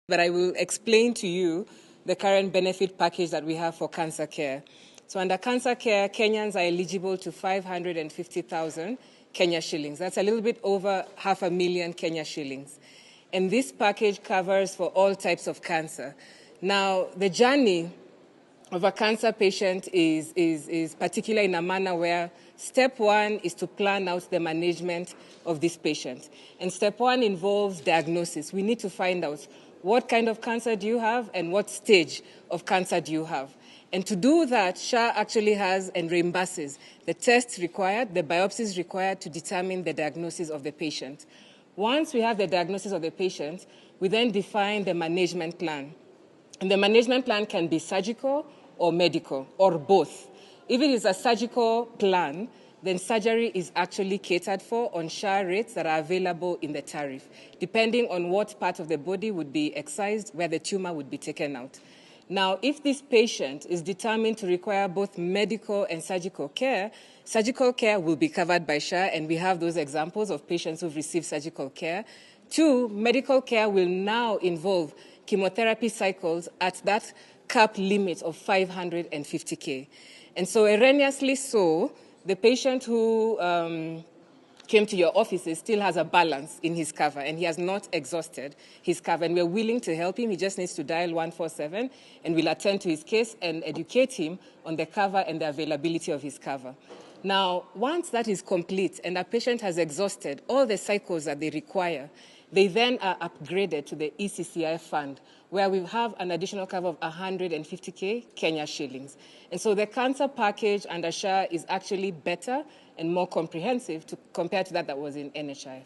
but I will explain to you the current benefit package that we have for cancer care. So under cancer care, Kenyans are eligible to 550,000 Kenya shillings. That's a little bit over 500,000 Kenya shillings. And this package covers for all types of cancer. Now, the journey of a cancer patient is particular in a manner where step one is to plan out the management of this patient. And step one involves diagnosis. We need to find out what kind of cancer do you have and what stage of cancer do you have. And to do that, SHA actually has and reimburses the tests required, the biopsies required to determine the diagnosis of the patient. Once we have the diagnosis of the patient, we then define the management plan. And the management plan can be surgical or medical, or both. If it is a surgical plan, then surgery is actually catered for on SHA rates that are available in the tariff, depending on what part of the body would be excised, where the tumor would be taken out. Now, if this patient is determined to require both medical and surgical care will be covered by SHA, and we have those examples of patients who've received surgical care. Two, medical care will now involve chemotherapy cycles at that cap limit of 550K. And so erroneously so, the patient who came to your offices still has a balance in his cover, and he has not exhausted his cover. And we're willing to help him. He just needs to dial 147, and we'll attend to his case and educate him on the cover and the availability of his cover. Now, once that is complete and a patient has exhausted all the cycles that they require, they then are upgraded to the ECCI fund, where we have an additional cover of 150K Kenya shillings. And so the cancer package under SHA is actually better and more comprehensive compared to that was in NHIF.